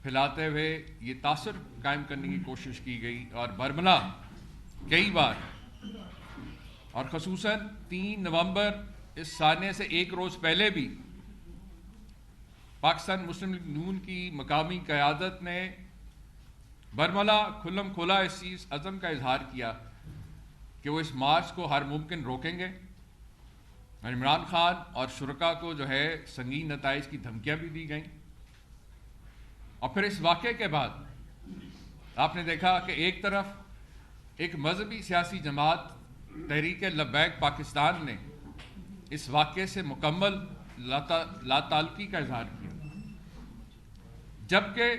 پھیلاتے ہوئے یہ تاثر قائم کرنے کی کوشش کی گئی، اور برملا کئی بار، اور خصوصاً 3 نومبر اس سانے سے ایک روز پہلے بھی پاکستان مسلم لیگ نون کی مقامی قیادت نے برملا کھلم کھلا اس چیز عزم کا اظہار کیا کہ وہ اس مارچ کو ہر ممکن روکیں گے، اور عمران خان اور شرکا کو جو ہے سنگین نتائج کی دھمکیاں بھی دی گئیں۔ اور پھر اس واقعے کے بعد آپ نے دیکھا کہ ایک طرف ایک مذہبی سیاسی جماعت تحریک لبیک پاکستان نے اس واقعے سے مکمل لا تعلقی کا اظہار کیا، جبکہ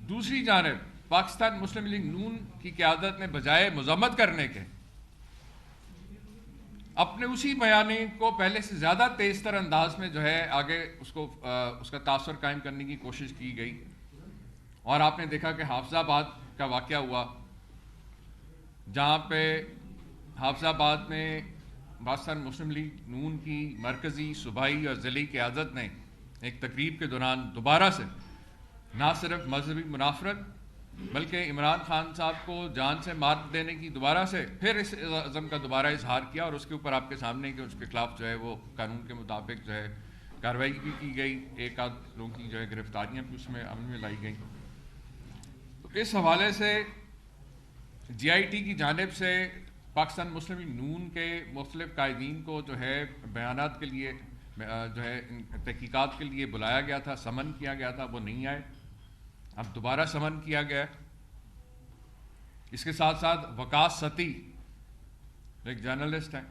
دوسری جانب پاکستان مسلم لیگ نون کی قیادت نے بجائے مذمت کرنے کے اپنے اسی بیانے کو پہلے سے زیادہ تیز تر انداز میں جو ہے آگے اس کا تاثر قائم کرنے کی کوشش کی گئی۔ اور آپ نے دیکھا کہ حافظ آباد کا واقعہ ہوا، جہاں پہ حافظ آباد میں پاکستان مسلم لیگ نون کی مرکزی، صوبائی اور ضلعی قیادت نے ایک تقریب کے دوران دوبارہ سے نہ صرف مذہبی منافرت بلکہ عمران خان صاحب کو جان سے مار دینے کی دوبارہ سے پھر اس عزم کا دوبارہ اظہار کیا، اور اس کے اوپر آپ کے سامنے کہ اس کے خلاف جو ہے وہ قانون کے مطابق جو ہے کارروائی بھی کی گئی، ایک آدھ لوگوں کی جو ہے گرفتاریاں بھی اس میں عمل میں لائی گئیں۔ تو اس حوالے سے جی آئی ٹی کی جانب سے پاکستان مسلم لیگ نون کے مختلف قائدین کو جو ہے بیانات کے لیے جو ہے تحقیقات کے لیے بلایا گیا تھا، سمن کیا گیا تھا، وہ نہیں آئے، اب دوبارہ سمن کیا گیا۔ اس کے ساتھ ساتھ وقاص ستی ایک جرنلسٹ ہیں،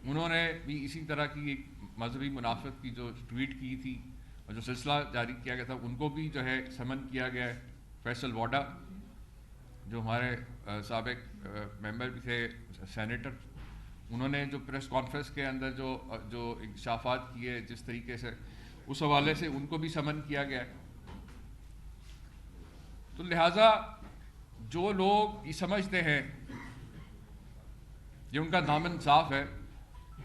انہوں نے بھی اسی طرح کی ایک مذہبی منافرت کی جو ٹویٹ کی تھی اور جو سلسلہ جاری کیا گیا تھا، ان کو بھی جو ہے سمن کیا گیا ہے۔ فیصل واڈا جو ہمارے سابق ممبر بھی تھے، سینیٹر، انہوں نے جو پریس کانفرنس کے اندر جو انکشافات کیے جس طریقے سے، اس حوالے سے ان کو بھی سمن کیا گیا ہے۔ تو لہٰذا جو لوگ یہ سمجھتے ہیں یہ ان کا دامن صاف ہے،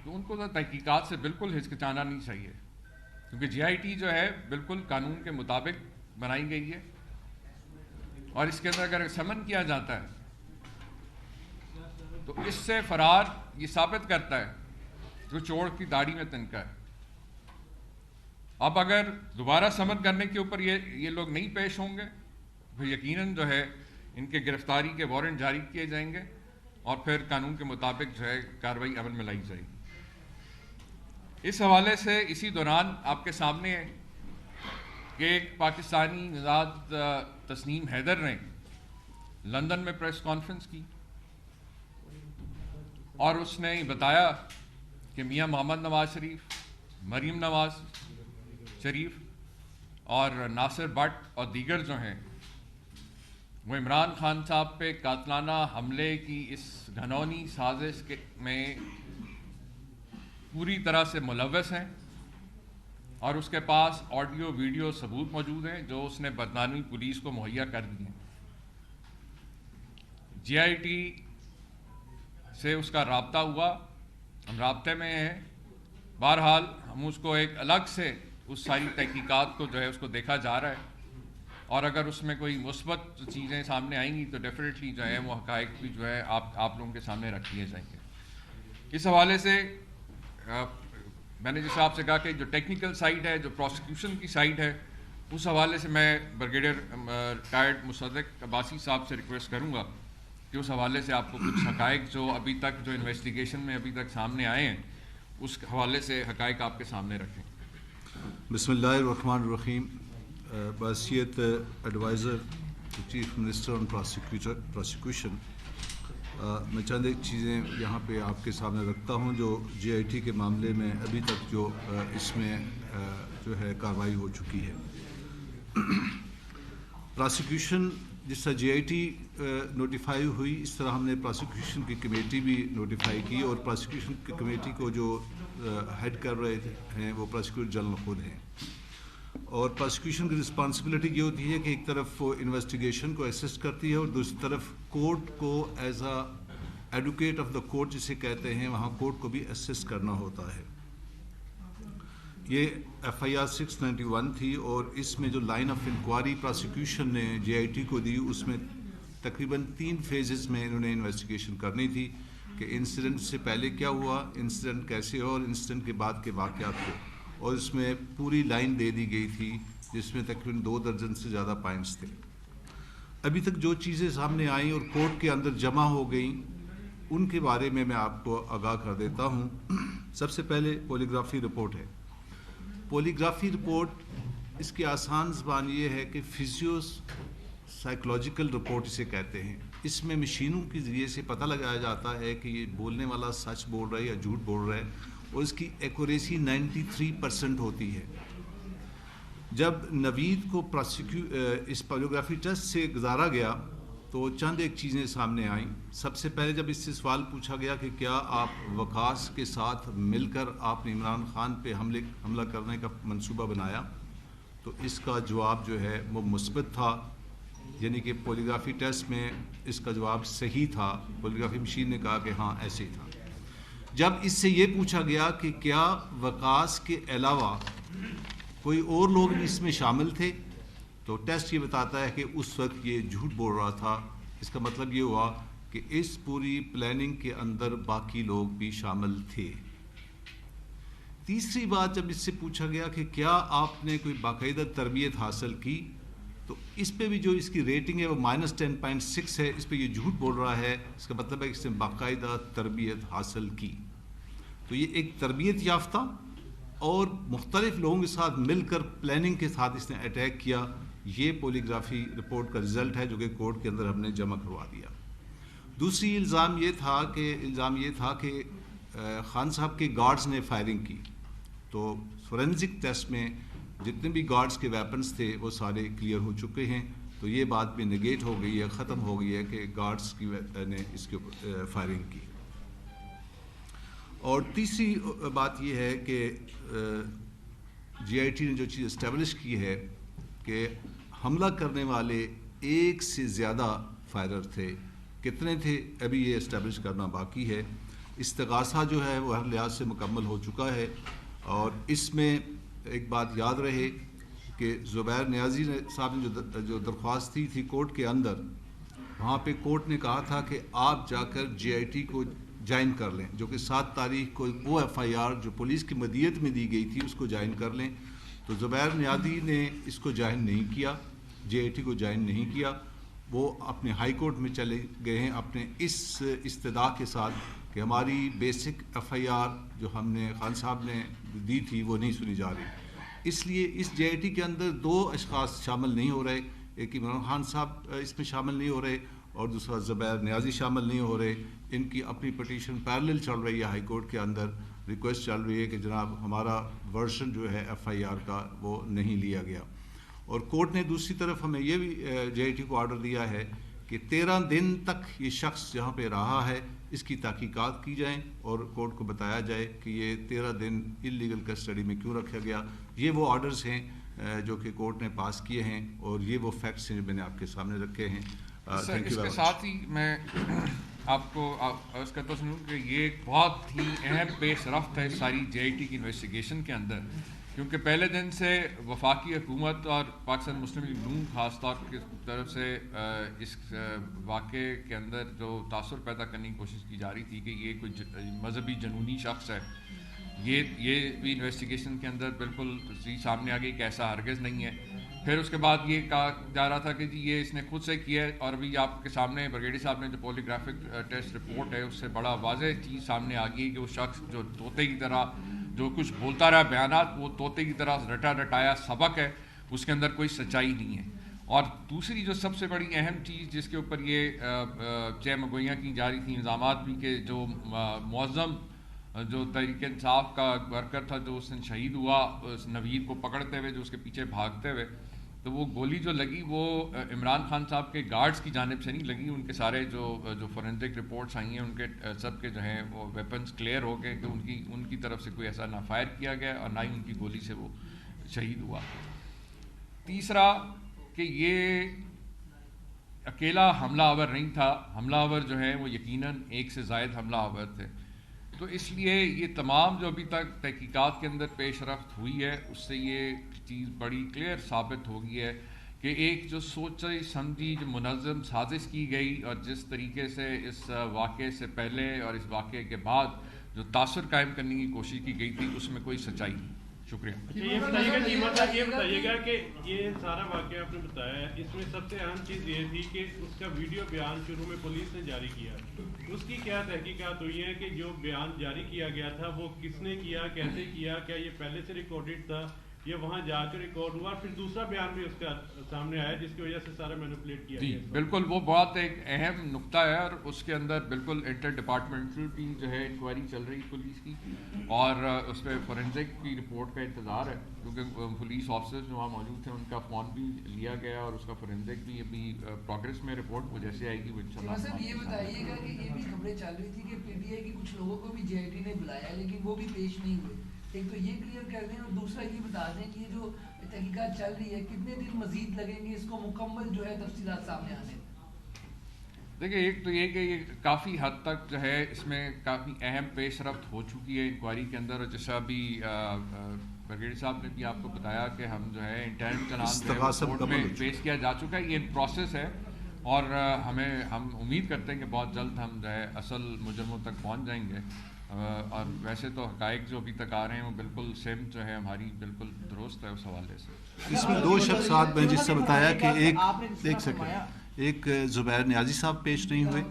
تو ان کو تو تحقیقات سے بالکل ہچکچانا نہیں چاہیے، کیونکہ جی آئی ٹی جو ہے بالکل قانون کے مطابق بنائی گئی ہے، اور اس کے اندر اگر سمن کیا جاتا ہے تو اس سے فرار یہ ثابت کرتا ہے جو چور کی داڑھی میں تنکا ہے۔ اب اگر دوبارہ سمن کرنے کے اوپر یہ لوگ نہیں پیش ہوں گے تو یقیناً جو ہے ان کے گرفتاری کے وارنٹ جاری کیے جائیں گے، اور پھر قانون کے مطابق جو ہے کارروائی عمل میں لائی جائے گی۔ اس حوالے سے اسی دوران آپ کے سامنے ہے کہ ایک پاکستانی نژاد تسنیم حیدر نے لندن میں پریس کانفرنس کی، اور اس نے بتایا کہ میاں محمد نواز شریف، مریم نواز شریف اور ناصر بٹ اور دیگر جو ہیں وہ عمران خان صاحب پہ قاتلانہ حملے کی اس گھنونی سازش میں پوری طرح سے ملوث ہیں، اور اس کے پاس آڈیو ویڈیو ثبوت موجود ہیں جو اس نے برطانوی پولیس کو مہیا کر دی ہیں۔ جی آئی ٹی سے اس کا رابطہ ہوا، ہم رابطے میں ہیں، بہرحال ہم اس کو ایک الگ سے اس ساری تحقیقات کو جو ہے اس کو دیکھا جا رہا ہے، اور اگر اس میں کوئی مثبت چیزیں سامنے آئیں گی تو ڈیفینیٹلی جو ہے وہ حقائق بھی جو ہے آپ لوگوں کے سامنے رکھ دیے جائیں گے۔ اس حوالے سے میں نے جیسے آپ سے کہا کہ جو ٹیکنیکل سائڈ ہے، جو پروسیکیوشن کی سائڈ ہے، اس حوالے سے میں بریگیڈیئر ریٹائرڈ مصدق عباسی صاحب سے ریکویسٹ کروں گا کہ اس حوالے سے آپ کو کچھ حقائق جو ابھی تک جو انویسٹیگیشن میں ابھی تک سامنے آئے ہیں اس حوالے سے حقائق آپ کے سامنے رکھیں۔ بسم اللہ الرحمن الرحیم۔ بحیثیت ایڈوائزر چیف منسٹر آن پروسیکیوشن میں چند ایک چیزیں یہاں پہ آپ کے سامنے رکھتا ہوں جو جی آئی ٹی کے معاملے میں ابھی تک جو اس میں جو ہے کارروائی ہو چکی ہے۔ پروسیکیوشن جس طرح جی آئی ٹی نوٹیفائی ہوئی، اس طرح ہم نے پروسیکیوشن کی کمیٹی بھی نوٹیفائی کی، اور پروسیکیوشن کی کمیٹی کو جو ہیڈ کر رہے ہیں وہ پروسیکیوٹر جنرل خود ہیں، اور پروسیکیوشن کی رسپانسبلٹی یہ ہوتی ہے کہ ایک طرف وہ انویسٹیگیشن کو اسسٹ کرتی ہے اور دوسری طرف کورٹ کو as a advocate of the court جسے کہتے ہیں، وہاں کورٹ کو بھی اسسٹ کرنا ہوتا ہے۔ یہ FIR 691 تھی اور اس میں جو لائن آف انکوائری پراسیکیوشن نے JIT کو دی اس میں تقریباً 3 فیزز میں انہوں نے انویسٹیگیشن کرنی تھی کہ انسیڈنٹ سے پہلے کیا ہوا، انسیڈنٹ کیسے ہوا اور انسیڈنٹ کے بعد کے واقعات کو، اور اس میں پوری لائن دے دی گئی تھی جس میں تقریباً 2 درجن سے زیادہ پوائنٹس تھے۔ ابھی تک جو چیزیں سامنے آئیں اور کورٹ کے اندر جمع ہو گئیں ان کے بارے میں آپ کو آگاہ کر دیتا ہوں۔ سب سے پہلے پولیگرافی رپورٹ ہے۔ پولیگرافی رپورٹ اس کی آسان زبان یہ ہے کہ فزیو سائیکولوجیکل رپورٹ اسے کہتے ہیں۔ اس میں مشینوں کے ذریعے سے پتہ لگایا جاتا ہے کہ یہ بولنے والا سچ بول رہا ہے یا جھوٹ بول رہا ہے، اور اس کی ایکوریسی 93% ہوتی ہے۔ جب نوید کو اس پولیگرافی ٹیسٹ سے گزارا گیا تو چند ایک چیزیں سامنے آئیں۔ سب سے پہلے جب اس سے سوال پوچھا گیا کہ کیا آپ وقاص کے ساتھ مل کر آپ نے عمران خان پہ حملہ کرنے کا منصوبہ بنایا، تو اس کا جواب جو ہے وہ مثبت تھا، یعنی کہ پولیگرافی ٹیسٹ میں اس کا جواب صحیح تھا۔ پولیگرافی مشین نے کہا کہ ہاں ایسے ہی تھا۔ جب اس سے یہ پوچھا گیا کہ کیا وقاص کے علاوہ کوئی اور لوگ بھی اس میں شامل تھے، تو ٹیسٹ یہ بتاتا ہے کہ اس وقت یہ جھوٹ بول رہا تھا۔ اس کا مطلب یہ ہوا کہ اس پوری پلاننگ کے اندر باقی لوگ بھی شامل تھے۔ تیسری بات جب اس سے پوچھا گیا کہ کیا آپ نے کوئی باقاعدہ تربیت حاصل کی، تو اس پہ بھی جو اس کی ریٹنگ ہے وہ -10.6 ہے۔ اس پہ یہ جھوٹ بول رہا ہے، اس کا مطلب ہے کہ اس نے باقاعدہ تربیت حاصل کی۔ تو یہ ایک تربیت یافتہ اور مختلف لوگوں کے ساتھ مل کر پلاننگ کے ساتھ اس نے اٹیک کیا، یہ پولیگرافی رپورٹ کا رزلٹ ہے جو کہ کورٹ کے اندر ہم نے جمع کروا دیا۔ دوسری الزام یہ تھا کہ خان صاحب کے گارڈز نے فائرنگ کی، تو فورینزک ٹیسٹ میں جتنے بھی گارڈز کے ویپنز تھے وہ سارے کلیئر ہو چکے ہیں، تو یہ بات بھی نگیٹ ہو گئی ہے، ختم ہو گئی ہے کہ گارڈز نے اس کے اوپر فائرنگ کی۔ اور تیسری بات یہ ہے کہ JIT نے جو چیز اسٹیبلش کی ہے کہ حملہ کرنے والے ایک سے زیادہ فائرر تھے۔ کتنے تھے ابھی یہ اسٹیبلش کرنا باقی ہے۔ استغاثہ جو ہے وہ ہر لحاظ سے مکمل ہو چکا ہے، اور اس میں ایک بات یاد رہے کہ زبیر نیازی صاحب نے جو درخواست دی تھی کورٹ کے اندر، وہاں پہ کورٹ نے کہا تھا کہ آپ جا کر JIT کو جوائن کر لیں، جو کہ 7 تاریخ کو وہ FIR جو پولیس کی مدیت میں دی گئی تھی اس کو جوائن کر لیں۔ تو زبیر نیازی نے اس کو جوائن نہیں کیا، JIT کو جوائن نہیں کیا، وہ اپنے ہائی کورٹ میں چلے گئے ہیں اپنے اس استدعا کے ساتھ کہ ہماری بیسک FIR جو ہم نے خان صاحب نے دی تھی وہ نہیں سنی جا رہی۔ اس لیے اس JIT کے اندر 2 اشخاص شامل نہیں ہو رہے، ایک عمران خان صاحب اس میں شامل نہیں ہو رہے اور دوسرا زبیر نیازی شامل نہیں ہو رہے۔ ان کی اپنی پٹیشن پیرلل چل رہی ہے ہائی کورٹ کے اندر، ریکویسٹ چل رہی ہے کہ جناب ہمارا ورژن جو ہے FIR کا وہ نہیں لیا گیا۔ اور کورٹ نے دوسری طرف ہمیں یہ بھی JIT کو آرڈر دیا ہے کہ 13 دن تک یہ شخص جہاں پہ رہا ہے اس کی تحقیقات کی جائیں اور کورٹ کو بتایا جائے کہ یہ 13 دن انلیگل کسٹڈی میں کیوں رکھا گیا۔ یہ وہ آرڈرز ہیں جو کہ کورٹ نے پاس کیے ہیں اور یہ وہ فیکٹس ہیں جو میں نے آپ کے سامنے رکھے ہیں۔ اس کے ساتھ ہی میں آپ کو عرض کرتا سنوں کہ یہ ایک بہت ہی اہم پیش رفت ہے ساری JIT کی انویسٹیگیشن کے اندر، کیونکہ پہلے دن سے وفاقی حکومت اور پاکستان مسلم لیگ نون خاص طور کی طرف سے اس واقعے کے اندر جو تاثر پیدا کرنے کی کوشش کی جا رہی تھی کہ یہ کوئی مذہبی جنونی شخص ہے، یہ بھی انویسٹیگیشن کے اندر بالکل سامنے آ گئی کہ ایسا ہرگز نہیں ہے۔ پھر اس کے بعد یہ کہا جا رہا تھا کہ جی یہ اس نے خود سے کیا ہے، اور ابھی آپ کے سامنے برگیڈی صاحب نے جو پولیگرافک ٹیسٹ رپورٹ ہے اس سے بڑا واضح چیز سامنے آ گئی کہ وہ شخص جو طوطے کی طرح جو کچھ بولتا رہا بیانات، وہ طوطے کی طرح رٹا رٹایا سبق ہے، اس کے اندر کوئی سچائی نہیں ہے۔ اور دوسری جو سب سے بڑی اہم چیز جس کے اوپر یہ چہ مگوئیاں کی جا رہی تھیں، الزامات بھی کہ جو معظم جو تحریک انصاف کا ورکر تھا جو اس دن شہید ہوا اس نوید کو پکڑتے ہوئے، جو اس کے پیچھے بھاگتے ہوئے، تو وہ گولی جو لگی وہ عمران خان صاحب کے گارڈز کی جانب سے نہیں لگی، ان کے سارے جو فورینزک رپورٹس آئی ہیں ان کے سب کے جو ہیں وہ ویپنز کلیئر ہو گئے کہ ان کی طرف سے کوئی ایسا نہ فائر کیا گیا اور نہ ہی ان کی گولی سے وہ شہید ہوا۔ تیسرا کہ یہ اکیلا حملہ آور نہیں تھا، حملہ آور جو ہے وہ یقیناً ایک سے زائد حملہ آور تھے۔ تو اس لیے یہ تمام جو ابھی تک تحقیقات کے اندر پیش رفت ہوئی ہے اس سے یہ چیز بڑی کلیئر ثابت ہو گئی ہے کہ ایک جو سوچی سمجھی جو منظم سازش کی گئی اور جس طریقے سے اس واقعے سے پہلے اور اس واقعے کے بعد جو تاثر قائم کرنے کی کوشش کی گئی تھی اس میں کوئی سچائی نہیں. شکریہ. یہ بتائیے گا کہ یہ سارا واقعہ آپ نے بتایا ہے اس میں سب سے اہم چیز یہ تھی کہ اس کا ویڈیو بیان شروع میں پولیس نے جاری کیا, اس کی کیا تحقیقات ہوئی ہے کہ جو بیان جاری کیا گیا تھا وہ کس نے کیا, کیسے کیا, کیا یہ پہلے سے ریکارڈڈ تھا یہ وہاں جا کے ریکارڈ ہوا, پھر دوسرا بیان بھی اس کا سامنے آیا جس کی وجہ سے سارا مینیپولیٹ کیا جی گیا. بالکل وہ بہت ایک اہم نقطہ ہے اور اس کے اندر بالکل انٹر ڈپارٹمنٹل ٹیم جو ہے انکوائری چل رہی پولیس کی اور اس پہ فورینزک کی رپورٹ کا انتظار ہے کیونکہ پولیس آفیسر جو وہاں موجود تھے ان کا فون بھی لیا گیا اور اس کا فورینزک بھی ابھی پروگریس میں رپورٹ وہ جیسے آئے گی وہ انشاءاللہ. سر یہ بتائیے گا کہ یہ بھی خبریں چل رہی تھی کہ پی ٹی آئی کی کچھ لوگوں کو بھی جے آئی ٹی نے بلایا لیکن وہ بھی پیش نہیں ہوئے, ایک تو یہ کلیئر کر دیں اور دوسرا یہ بتا دیں کہ یہ جو تحقیقات چل رہی ہے کتنے دن مزید لگیں گے اس کو مکمل جو ہے تفصیلات سامنے آنے. دیکھیے ایک تو یہ کہ یہ کافی حد تک جو ہے اس میں کافی اہم پیش رفت ہو چکی ہے انکوائری کے اندر, اور جیسا ابھی برگیڈیئر صاحب نے بھی آپ کو بتایا کہ ہم جو ہے انٹرنل چلان کورٹ میں پیش کیا جا چکا ہے, یہ پروسیس ہے اور ہم امید کرتے ہیں کہ بہت جلد ہم جو ہے اصل مجرموں تک پہنچ جائیں گے. اور ویسے تو حقائق جو ابھی تک آ رہے ہیں وہ بالکل سیم جو ہے ہماری بالکل درست ہے اس حوالے سے. اس میں دو شخصات میں جس سے بتایا کہ ایک زبیر نیازی صاحب پیش نہیں ہوئے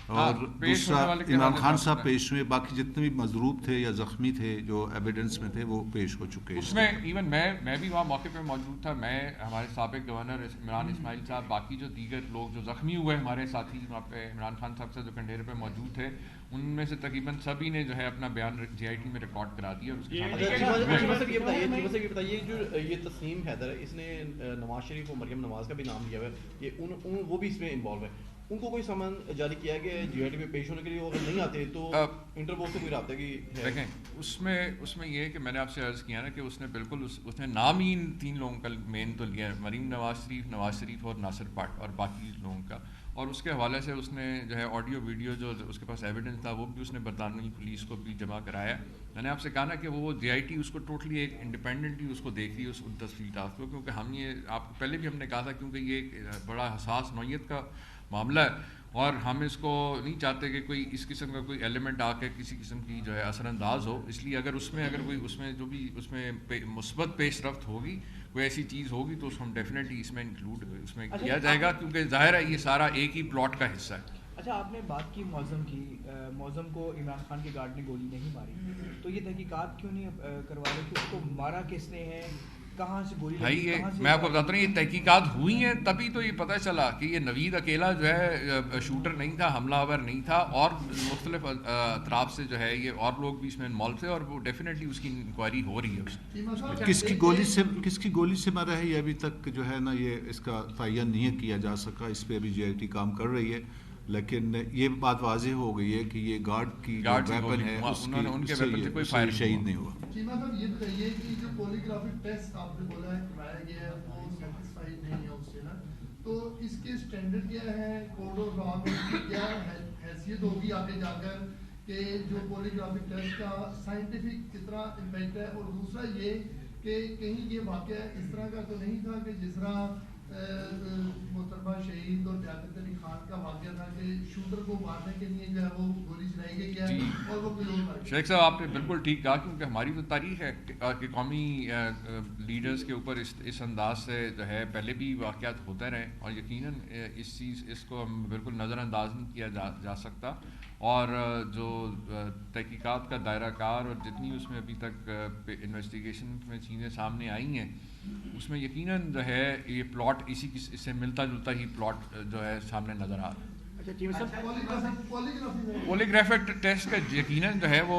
اور دوسرا عمران خان صاحب پیش ہوئے, باقی جتنے بھی مضروب تھے یا زخمی تھے جو ایویڈنس میں تھے وہ پیش ہو چکے. اس میں ایون میں بھی وہاں موقع پہ موجود تھا, میں ہمارے سابق گورنر عمران اسماعیل صاحب, باقی جو دیگر لوگ جو زخمی ہوئے ہمارے ساتھی وہاں پہ عمران خان صاحب سے جو کنڈیر پہ موجود تھے ان میں سے تقریباً سبھی نے جو ہے اپنا بیان جے آئی ٹی میں ریکارڈ کرا دیا. یہ بتائیے جو یہ تسنیم حیدر ہے اس نے نواز شریف اور مریم نواز کا بھی نام لیا ہے, یہ وہ بھی اس میں انوالو ہے, ان کو کوئی سامان جاری کیا کہ جے آئی ٹی میں پیش ہونے کے لیے وہ اگر نہیں آتے تو انٹرپول سے کوئی رابطہ کی دیکھیں اس میں یہ کہ میں نے آپ سے عرض کیا نا کہ اس نے بالکل اس نے نام ہی ان تین لوگوں کا مین تو لیا ہے, مریم نواز شریف اور ناصر بٹ اور باقی لوگوں کا, اور اس کے حوالے سے اس نے جو ہے آڈیو ویڈیو جو اس کے پاس ایویڈنس تھا وہ بھی اس نے برطانوی پولیس کو بھی جمع کرایا. میں نے آپ سے کہا نا کہ وہ جے آئی ٹی اس کو ٹوٹلی ایک انڈیپینڈنٹلی اس کو دیکھ رہی ہے اس تفصیلات کو, کیونکہ ہم یہ آپ کو پہلے بھی ہم نے کہا تھا کیونکہ یہ ایک بڑا حساس نوعیت کا معاملہ ہے اور ہم اس کو نہیں چاہتے کہ کوئی اس قسم کا کوئی ایلیمنٹ آ کے کسی قسم کی جو ہے اثر انداز ہو. اس لیے اگر کوئی اس میں جو بھی اس میں مثبت پیش رفت ہوگی, کوئی ایسی چیز ہوگی تو اس کو ہم ڈیفینیٹلی اس میں انکلوڈ اس میں کیا جائے گا, کیونکہ ظاہر ہے یہ سارا ایک ہی پلاٹ کا حصہ ہے. اچھا آپ نے بات کی معظم کو عمران خان کے گارڈ نے گولی نہیں ماری, تو یہ تحقیقات کیوں نہیں کروا رہے کہ اس کو مارا کس نے ہے, کہاں سے گولی بھائی میں آپ کو بتاتا ہوں یہ تحقیقات ہوئی ہیں تبھی تو یہ پتہ چلا کہ یہ نوید اکیلا جو ہے شوٹر نہیں تھا, حملہ آور نہیں تھا, اور مختلف اطراف سے جو ہے یہ اور لوگ بھی اس میں انوالو تھے اور وہ ڈیفینیٹلی اس کی انکوائری ہو رہی ہے. کس کی گولی سے مرا ہے یہ ابھی تک جو ہے نا یہ اس کا تعین نہیں کیا جا سکا, اس پہ ابھی جے آئی ٹی کام کر رہی ہے, لیکن یہ بات واضح ہو گئی ہے کہ یہ گارڈ کی ویپن ہے اس سے شہید نہیں ہوا. چیمہ صاحب یہ بتائیے کہ جو پولیگرافک ٹیسٹ آپ نے بولا ہے کرایا گیا ہے وہ سیٹسفائی نہیں ہے اس سے نا, تو اس کے اسٹینڈرڈ کیا ہے, کوڈ آف لا میں کیا حیثیت ہوگی آگے جا کر کہ جو پولیگرافک ٹیسٹ کا سائنٹیفک کتنا امپیکٹ ہے, اور دوسرا یہ کہ کہیں یہ واقعہ اس طرح کا تو نہیں تھا کہ جس طرح محترمہ شہید اور لیاقت علی خان کا واقعہ تھا کہ شوٹر کو مارنے کے لیے جو ہے وہ گولی چلائی گئی ہے اور وہ کوئی اور مار گیا. شیخ صاحب آپ نے بالکل ٹھیک کہا, کیونکہ ہماری تو تاریخ ہے کہ قومی لیڈرز کے اوپر اس انداز سے جو ہے پہلے بھی واقعات ہوتے رہے, اور یقیناً اس کو ہم بالکل نظر انداز نہیں کیا جا سکتا, اور جو تحقیقات کا دائرہ کار اور جتنی اس میں ابھی تک انویسٹیگیشن میں چیزیں سامنے آئی ہیں اس میں یقیناً جو ہے یہ پلاٹ اس سے ملتا جلتا ہی پلاٹ جو ہے سامنے نظر آ رہا ہے. پولیگرافک ٹیسٹ کا یقیناً جو ہے وہ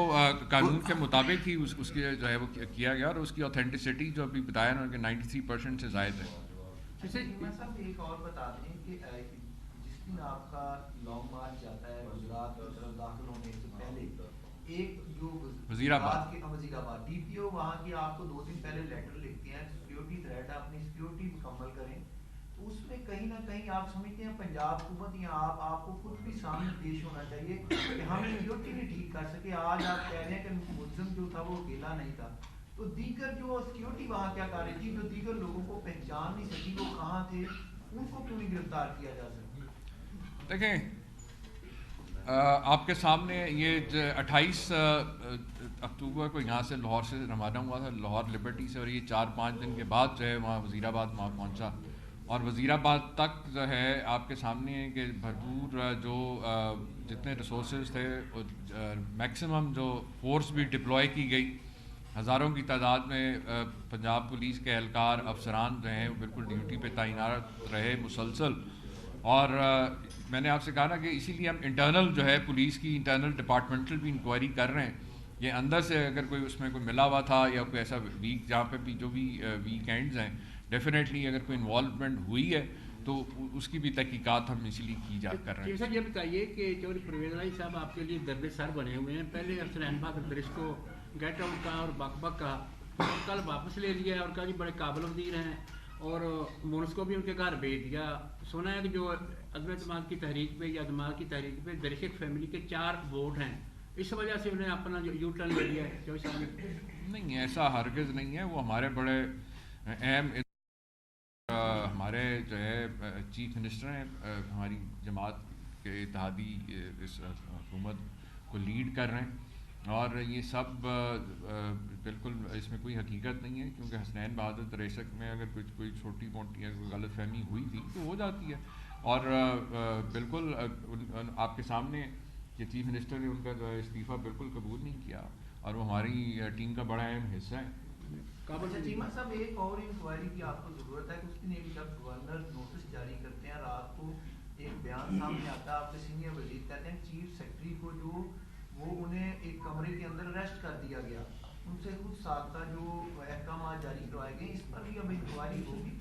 قانون کے مطابق ہی اس کی جو ہے وہ کیا گیا, اور اس کی اوتھینٹسٹی جو ابھی بتایا نا کہ 93% سے زائد ہے. ایک اور بتا دیں کہ جس دن آپ کا لانگ مارچ جاتا ہے گجرات کی طرف داخل ہونے سے پہلے, ایک جو وزیر آباد ڈی پی او وہاں کی آپ کو 2 دن پہلے لیٹر لکھتی ہیں سیکیورٹی تھریٹ, اپنی سیکیورٹی مکمل کریں, تو اس میں کہیں نہ نہ کہیں آپ سمجھتے ہیں پنجاب حکومت یا آپ کو خود بھی سامنے پیش ہونا چاہیے کہ ہم سیکیورٹی نہیں ٹھیک کر سکے. آج آپ کہہ رہے ہیں کہ ملزم جو تھا وہ اکیلا نہیں تھا, تو دیگر جو سیکیورٹی وہاں کیا کر رہی تھی, جو دیگر لوگوں کو پہچان نہیں سکی وہ کہاں تھے, ان کو کیوں نہیں گرفتار کیا جا سکتا؟ دیکھیں آپ کے سامنے یہ 28 اکتوبر کو یہاں سے لاہور سے روانہ ہوا تھا, لاہور لبرٹی سے, اور یہ 4-5 دن کے بعد جو ہے وہاں وزیر آباد وہاں پہنچا, اور وزیر آباد تک جو ہے آپ کے سامنے ہے کہ بھرپور جو جتنے ریسورسز تھے میکسیمم جو فورس بھی ڈپلوائے کی گئی, ہزاروں کی تعداد میں پنجاب پولیس کے اہلکار افسران جو ہیں وہ بالکل ڈیوٹی پہ تعینات رہے مسلسل. اور میں نے آپ سے کہا نا کہ اسی لیے ہم انٹرنل جو ہے پولیس کی انٹرنل ڈپارٹمنٹل بھی انکوائری کر رہے ہیں. یہ اندر سے اگر کوئی اس میں کوئی ملا ہوا تھا یا کوئی ایسا ویک جہاں پہ بھی جو بھی ویکینڈز ہیں, ڈیفینیٹلی اگر کوئی انوالومنٹ ہوئی ہے تو اس کی بھی تحقیقات ہم اسی لیے کی جا کر رہے ہیں. سر یہ بتائیے کہ چودھری پرویز علی صاحب آپ کے لیے درب سر بنے ہوئے ہیں, پہلے حسنین بہادر درش کو گیٹ آؤٹ کا اور بک بک کا, کل واپس لے لیا اور کہا جی بڑے قابل وزیر ہیں, اور مونس کو بھی ان کے گھر بھیج دیا. سنا ہے کہ جو عدم اعتماد کی تحریک پہ یا اعتماد کی تحریک پہ درشک فیملی کے 4 ووٹ ہیں, اس وجہ سے انہیں اپنا جو یو ٹرن لے لیا ہے. جو نہیں, ایسا ہرگز نہیں ہے. وہ ہمارے بڑے اہم ہمارے جو ہے چیف منسٹر ہیں, ہماری جماعت کے اتحادی اس حکومت کو لیڈ کر رہے ہیں, اور یہ سب بالکل اس میں کوئی حقیقت نہیں ہے, کیونکہ حسنین بہادر دریشک میں اگر کوئی چھوٹی موٹی کوئی غلط فہمی ہوئی تھی تو ہو جاتی ہے. اور بالکل آپ کے سامنے کہ چیف منسٹر نے ان کا جو ہے استعفیٰ بالکل قبول نہیں کیا, اور وہ ہماری ٹیم کا بڑا اہم حصہ ہے. چیمہ صاحب ایک اور انکوائری کی آپ کو ضرورت ہے کہ اس دن جب گورنر نوٹس جاری کرتے ہیں رات کو ایک بیان سامنے آتا ہے, آپ کے سینئر وزیر کہتے ہیں چیف سیکرٹری کو جو وہ انہیں ایک کمرے کے اندر ریسٹ کر دیا گیا, ان سے کچھ سابقہ جو احکامات جاری کروائے گئے, اس پر بھی اب انکوائری ہوگی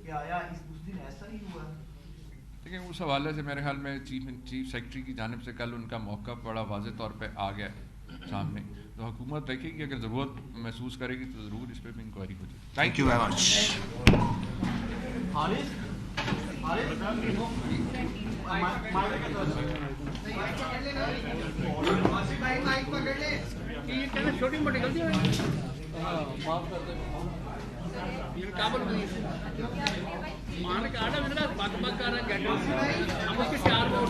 کہ آیا اس دن ایسا ہی ہوا؟ دیکھیں اس حوالے سے میرے خیال میں چیف سیکرٹری کی جانب سے کل ان کا موقف بڑا واضح طور پہ آ گیا سامنے, تو حکومت دیکھے گی, اگر ضرورت محسوس کرے گی تو ضرور اس پہ بھی انکوائری ہو جائے. Thank you very much. چھوٹی موٹی غلطی کابل مان کے آڈر بک بک کر رہا ہے, ہم اس کے 4 ووٹ